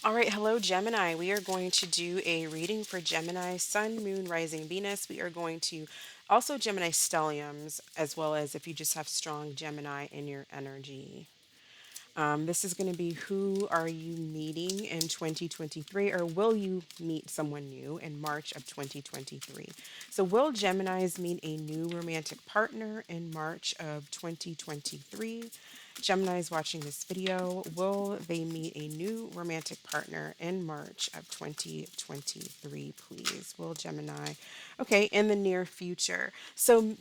All right, hello Gemini. We are going to do a reading for Gemini, Sun, Moon, Rising, Venus. We are going to also Gemini stelliums, as well as if you just have strong Gemini in your energy. This is going to be who are you meeting in 2023, or will you meet someone new in March of 2023? So, will Geminis meet a new romantic partner in March of 2023? Geminis watching this video, will they meet a new romantic partner in March of 2023, please? Will Gemini? Okay, in the near future. So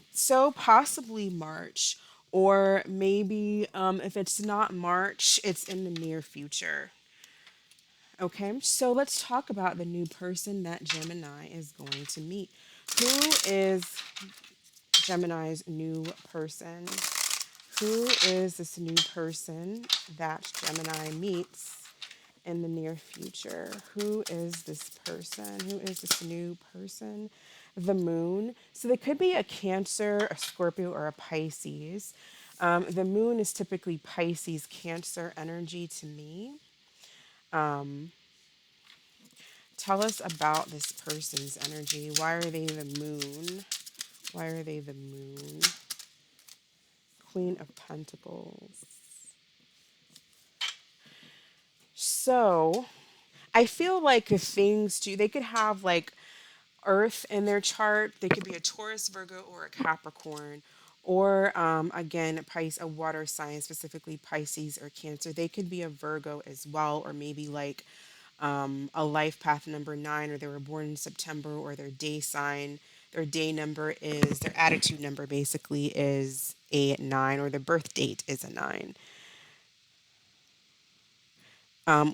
possibly March, or maybe if it's not March, it's in the near future. Okay, so let's talk about the new person that Gemini is going to meet. Who is Gemini's new person? Who is this new person that Gemini meets in the near future? Who is this person? Who is this new person? The moon. So they could be a Cancer, a Scorpio, or a Pisces. The moon is typically Pisces, Cancer energy to me. Tell us about this person's energy. Why are they the moon? Why are they the moon? Queen of Pentacles. So I feel like the things too, they could have like Earth in their chart. They could be a Taurus, Virgo, or a Capricorn, or again, a water sign, specifically Pisces or Cancer. They could be a Virgo as well, or maybe like a life path number 9, or they were born in September, or their day sign, their day number is, their attitude number basically is a 9, or the birth date is a 9.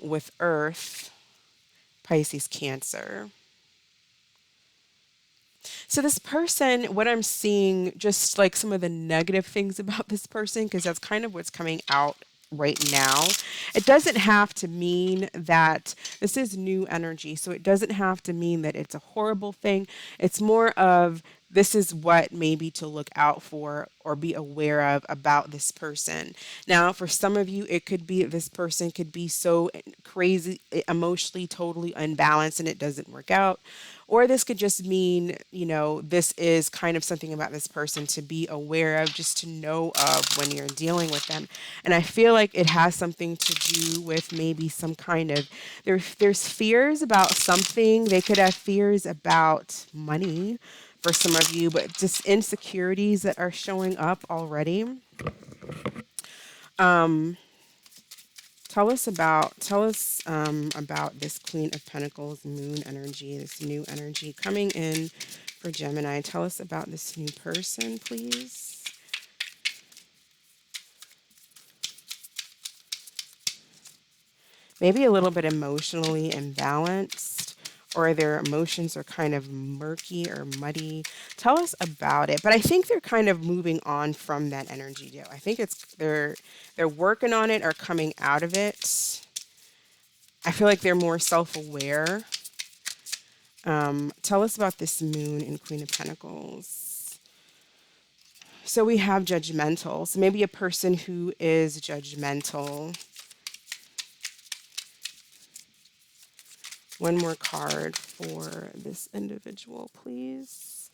With Earth, Pisces, Cancer. So this person, what I'm seeing, just like some of the negative things about this person, because that's kind of what's coming out right now. It doesn't have to mean that this is new energy. So it doesn't have to mean that it's a horrible thing. It's more of this is what maybe to look out for or be aware of about this person. Now, for some of you, it could be this person could be so crazy, emotionally, totally unbalanced, and it doesn't work out. Or this could just mean, this is kind of something about this person to be aware of, just to know of when you're dealing with them. And I feel like it has something to do with maybe some kind of, there's fears about something. They could have fears about money for some of you, but just insecurities that are showing up already. Tell us about this Queen of Pentacles moon energy, this new energy coming in for Gemini. Tell us about this new person, please. Maybe a little bit emotionally imbalanced, or their emotions are kind of murky or muddy. Tell us about it. But I think they're kind of moving on from that energy, Joe. I think it's they're working on it or coming out of it. I feel like they're more self-aware. Tell us about this moon in Queen of Pentacles. So we have judgmental. So maybe a person who is judgmental. One more card for this individual, please.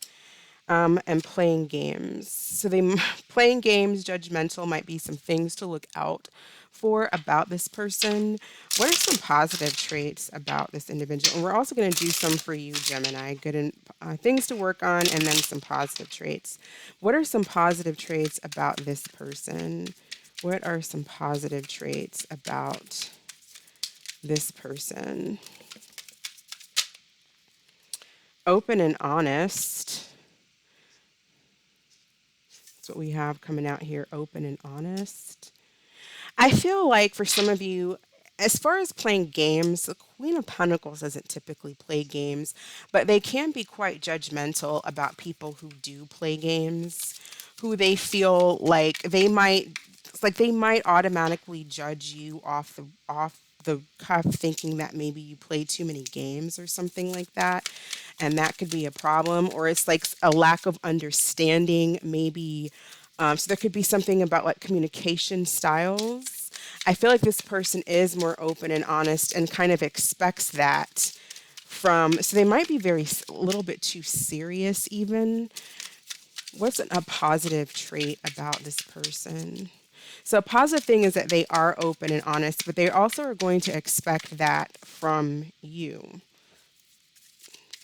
And playing games. So they playing games, judgmental might be some things to look out for about this person. What are some positive traits about this individual? And we're also going to do some for you, Gemini. Good and things to work on, and then some positive traits. What are some positive traits about this person? What are some positive traits about this person? Open and honest. That's what we have coming out here, open and honest. I feel like for some of you, as far as playing games, the Queen of Pentacles doesn't typically play games, but they can be quite judgmental about people who do play games, who they feel like they might automatically judge you off the cuff, thinking that maybe you play too many games or something like that, and that could be a problem. Or it's like a lack of understanding, maybe. So there could be something about like communication styles. I feel like this person is more open and honest and kind of expects that from, so they might be a little bit too serious even. What's a positive trait about this person? So a positive thing is that they are open and honest, but they also are going to expect that from you.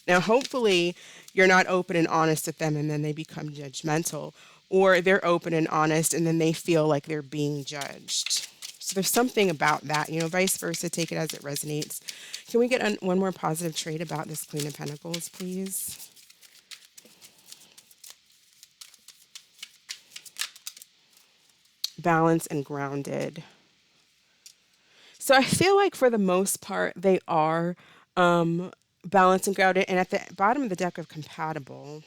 Now, hopefully, you're not open and honest with them and then they become judgmental, or they're open and honest and then they feel like they're being judged. So there's something about that, vice versa. Take it as it resonates. Can we get one more positive trait about this Queen of Pentacles, please? Balanced and grounded. So I feel like for the most part, they are balanced and grounded. And at the bottom of the deck of compatible.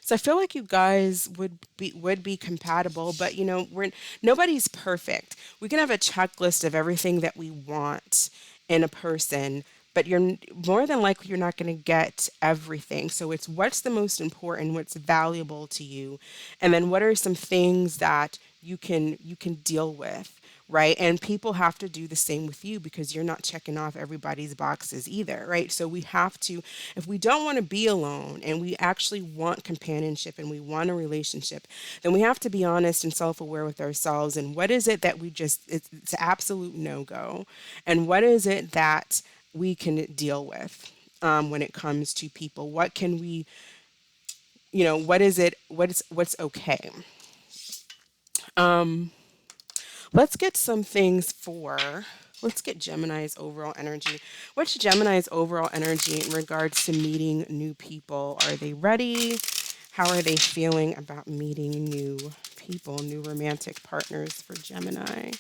So I feel like you guys would be compatible, but nobody's perfect. We can have a checklist of everything that we want in a person, but you're more than likely you're not going to get everything. So it's what's the most important, what's valuable to you, and then what are some things that you can deal with, right? And people have to do the same with you because you're not checking off everybody's boxes either, right? So we have to, if we don't want to be alone and we actually want companionship and we want a relationship, then we have to be honest and self-aware with ourselves. And what is it that it's an absolute no-go? And what is it that we can deal with when it comes to people? What can we, what is it, what's okay? Let's get some things let's get Gemini's overall energy. What's Gemini's overall energy in regards to meeting new people? Are they ready? How are they feeling about meeting new people, new romantic partners for Gemini?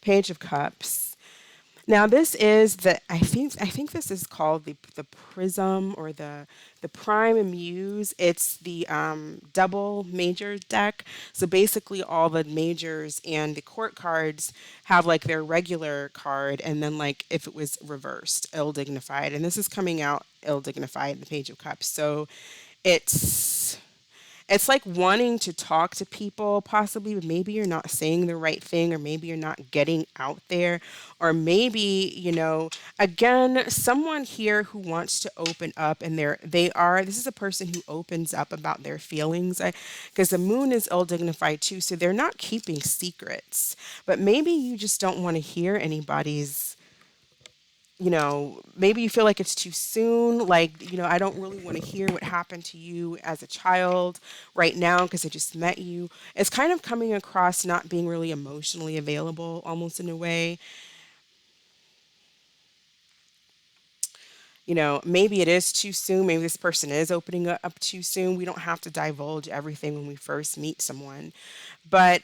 Page of Cups. Now this is I think this is called the Prism or the Prime Muse. It's the double major deck. So basically all the majors and the court cards have like their regular card, and then like if it was reversed, ill dignified. And this is coming out ill dignified, the Page of Cups. So it's it's like wanting to talk to people, possibly, but maybe you're not saying the right thing, or maybe you're not getting out there, or maybe, again, someone here who wants to open up, and this is a person who opens up about their feelings, because the moon is ill dignified too, so they're not keeping secrets, but maybe you just don't want to hear anybody's, maybe you feel like it's too soon. Like, I don't really want to hear what happened to you as a child right now because I just met you. It's kind of coming across not being really emotionally available, almost in a way. Maybe it is too soon. Maybe this person is opening up too soon. We don't have to divulge everything when we first meet someone. But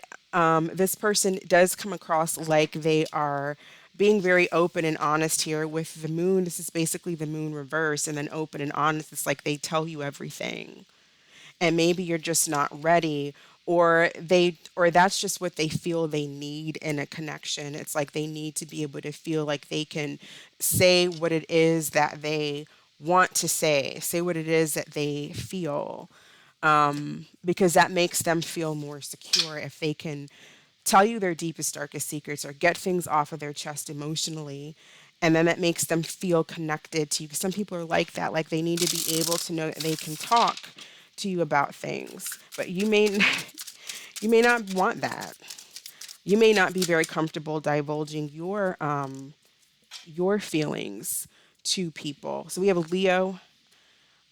this person does come across like they are being very open and honest here with the moon. This is basically the moon reverse, and then open and honest. It's like they tell you everything, and maybe you're just not ready, or that's just what they feel they need in a connection. It's like they need to be able to feel like they can say what it is that they want to say what it is that they feel, because that makes them feel more secure if they can tell you their deepest, darkest secrets or get things off of their chest emotionally. And then that makes them feel connected to you. 'Cause some people are like that. Like they need to be able to know that they can talk to you about things. But you may not want that. You may not be very comfortable divulging your feelings to people. So we have Leo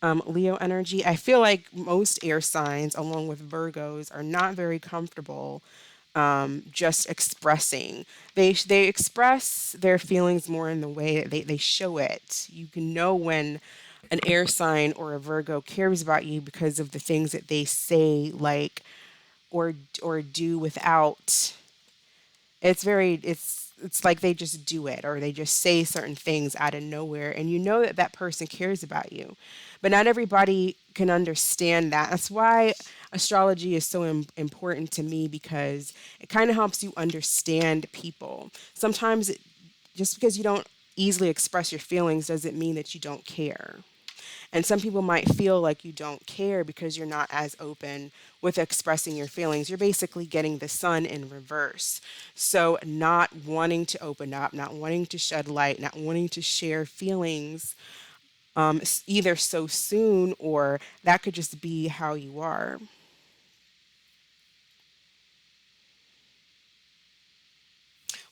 energy. I feel like most air signs, along with Virgos, are not very comfortable just expressing. They express their feelings more in the way that they show it. You can know when an air sign or a Virgo cares about you because of the things that they say, like or do without. It's like they just do it, or they just say certain things out of nowhere, and you know that that person cares about you, but not everybody can understand that. That's why astrology is so important to me, because it kind of helps you understand people. Sometimes just because you don't easily express your feelings doesn't mean that you don't care. And some people might feel like you don't care because you're not as open with expressing your feelings. You're basically getting the sun in reverse. So, not wanting to open up, not wanting to shed light, not wanting to share feelings either so soon, or that could just be how you are.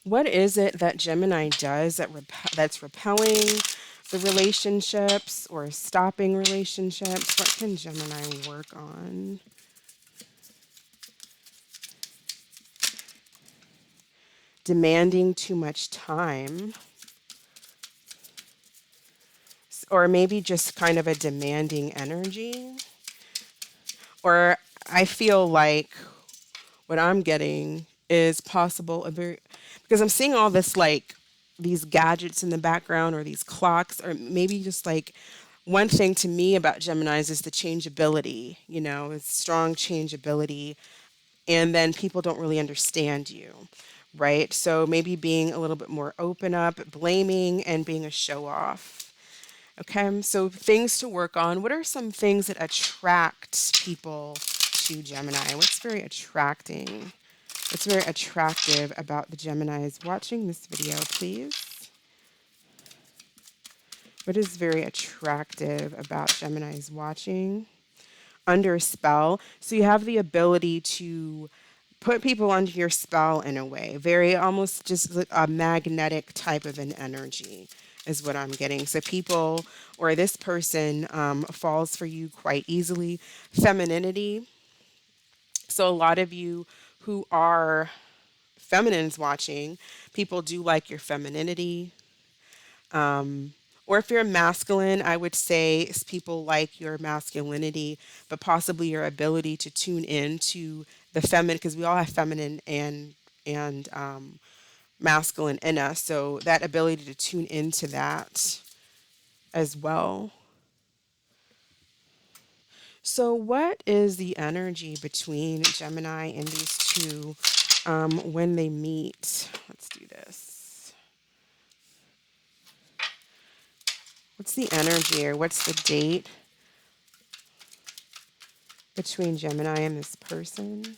What is it that Gemini does that's repelling the relationships or stopping relationships? What can Gemini work on? Demanding too much time, or maybe just kind of a demanding energy. Or I feel like what I'm getting is possible a very, because I'm seeing all this like these gadgets in the background or these clocks, or maybe just like one thing to me about Geminis is the changeability, it's strong changeability, and then people don't really understand you, right? So maybe being a little bit more open up, blaming, and being a show off. Okay, so things to work on. What are some things that attract people to Gemini? What's very attracting? What's very attractive about the Geminis watching this video, please? What is very attractive about Geminis watching? Under a spell. So you have the ability to put people under your spell in a way, very almost just like a magnetic type of an energy is what I'm getting. So people or this person falls for you quite easily. Femininity. So a lot of you who are feminines watching, people do like your femininity. Or if you're masculine, I would say people like your masculinity, but possibly your ability to tune in to the feminine, because we all have feminine and masculine in us. So that ability to tune into that as well. So what is the energy between Gemini and these two when they meet? Let's do this. What's the energy, or what's the date between Gemini and this person?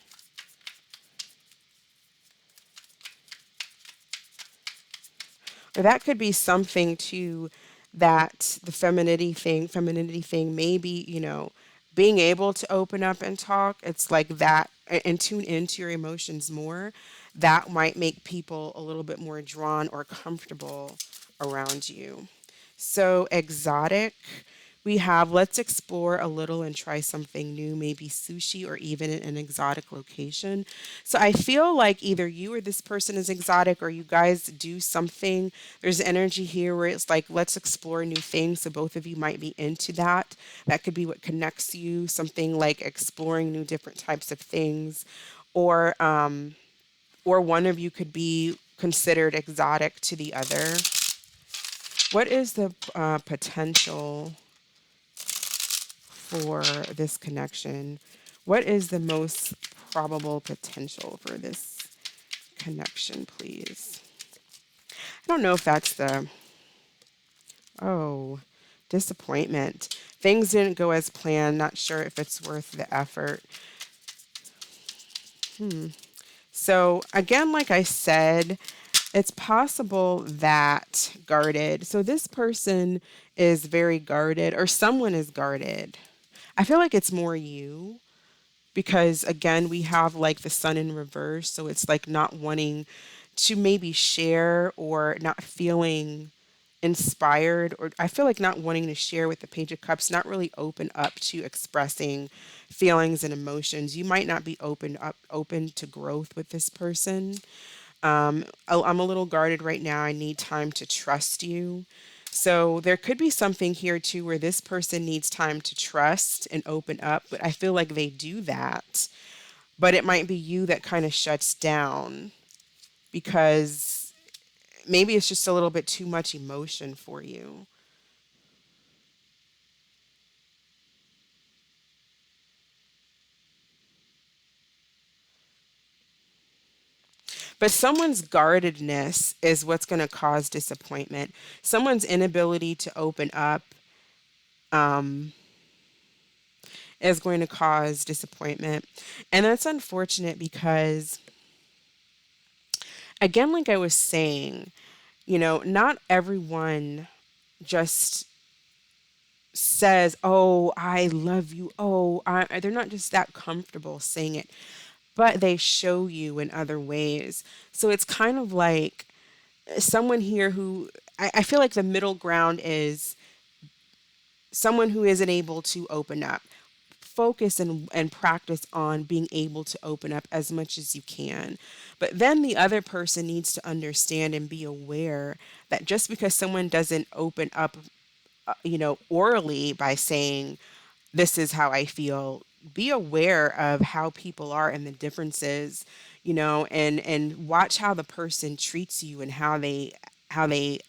Or that could be something too, that the femininity thing, maybe, being able to open up and talk. It's like that and tune into your emotions more. That might make people a little bit more drawn or comfortable around you. So exotic. We have let's explore a little and try something new, maybe sushi or even in an exotic location. So I feel like either you or this person is exotic, or you guys do something. There's energy here where it's like let's explore new things. So both of you might be into that. That could be what connects you, something like exploring new different types of things. Or one of you could be considered exotic to the other. What is the potential for this connection? What is the most probable potential for this connection, please? I don't know if that's the, oh, disappointment. Things didn't go as planned. Not sure if it's worth the effort. So, again, like I said, it's possible that guarded. So, this person is very guarded, or someone is guarded. I feel like it's more you, because again we have like the sun in reverse, so it's like not wanting to maybe share, or not feeling inspired, or I feel like not wanting to share with the page of cups, not really open up to expressing feelings and emotions. You might not be open to growth with this person. I'm a little guarded right now. I need time to trust you. So there could be something here too where this person needs time to trust and open up, but I feel like they do that. But it might be you that kind of shuts down, because maybe it's just a little bit too much emotion for you. But someone's guardedness is what's going to cause disappointment. Someone's inability to open up is going to cause disappointment. And that's unfortunate because, again, like I was saying, not everyone just says, "Oh, I love you." Oh, they're not just that comfortable saying it, but they show you in other ways. So it's kind of like someone here who I feel like the middle ground is someone who isn't able to open up. Focus and practice on being able to open up as much as you can. But then the other person needs to understand and be aware that just because someone doesn't open up, orally by saying, this is how I feel, be aware of how people are and the differences, and watch how the person treats you and how they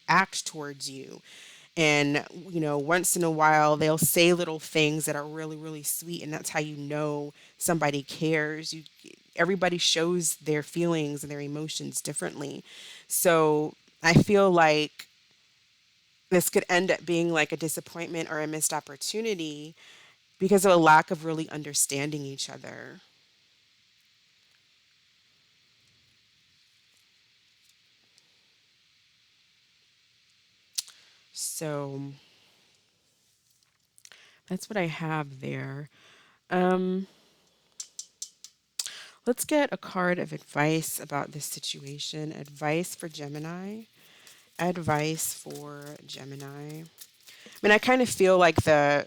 act towards you. And, once in a while, they'll say little things that are really, really sweet. And that's how you know somebody cares. Everybody shows their feelings and their emotions differently. So I feel like this could end up being like a disappointment or a missed opportunity because of a lack of really understanding each other. So that's what I have there. Um, let's get a card of advice about this situation. Advice for Gemini. Advice for Gemini. I mean, I kind of feel like the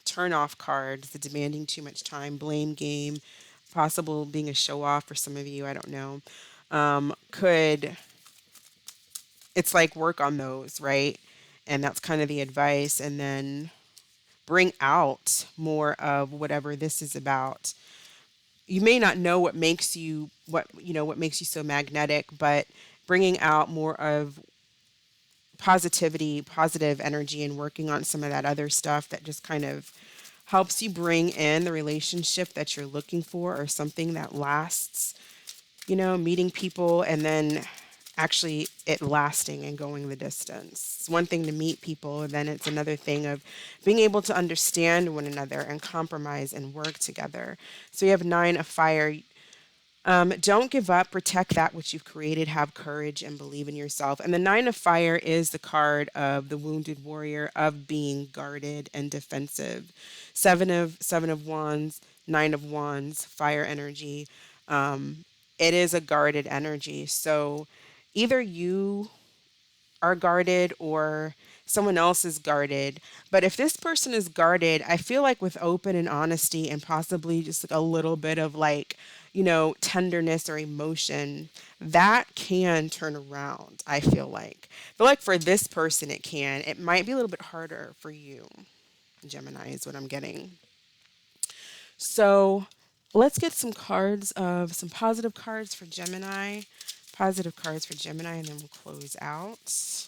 turn off cards, the demanding too much time, blame game, possible being a show off for some of you. I don't know. Could It's like work on those, right? And that's kind of the advice, and then bring out more of whatever this is about. You may not know what makes you so magnetic, but bringing out more of positivity, positive energy, and working on some of that other stuff that just kind of helps you bring in the relationship that you're looking for or something that lasts, meeting people and then actually it lasting and going the distance. It's one thing to meet people, then it's another thing of being able to understand one another and compromise and work together. So you have nine of fire. Don't give up. Protect that which you've created. Have courage and believe in yourself. And the Nine of Fire is the card of the wounded warrior, of being guarded and defensive. Seven of Wands, Nine of Wands, fire energy. It is a guarded energy. So either you are guarded or someone else is guarded. But if this person is guarded, I feel like with open and honesty and possibly just like a little bit of like, tenderness or emotion, that can turn around, I feel like. But like for this person, it can. It might be a little bit harder for you, Gemini, is what I'm getting. So let's get some positive cards for Gemini. Positive cards for Gemini, and then we'll close out.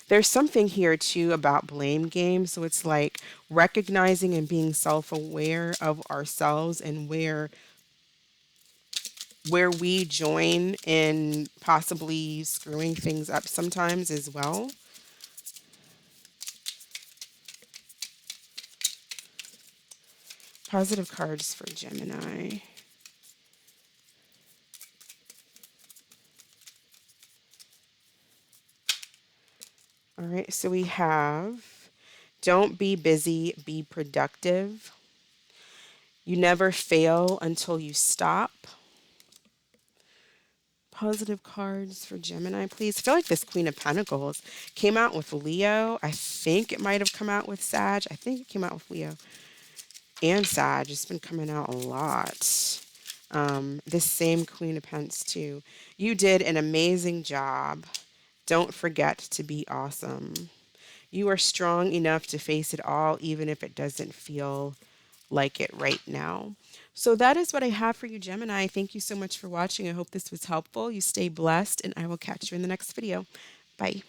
There's something here too about blame games. So it's like recognizing and being self-aware of ourselves and where we join in possibly screwing things up sometimes as well. Positive cards for Gemini. All right, so we have don't be busy, be productive. You never fail until you stop. Positive cards for Gemini, please. I feel like this Queen of Pentacles came out with Leo. I think it might have come out with Sag. I think it came out with Leo and Sag. It's been coming out a lot. This same Queen of Pentacles too. You did an amazing job. Don't forget to be awesome. You are strong enough to face it all, even if it doesn't feel like it right now. So that is what I have for you, Gemini. Thank you so much for watching. I hope this was helpful. You stay blessed, and I will catch you in the next video. Bye.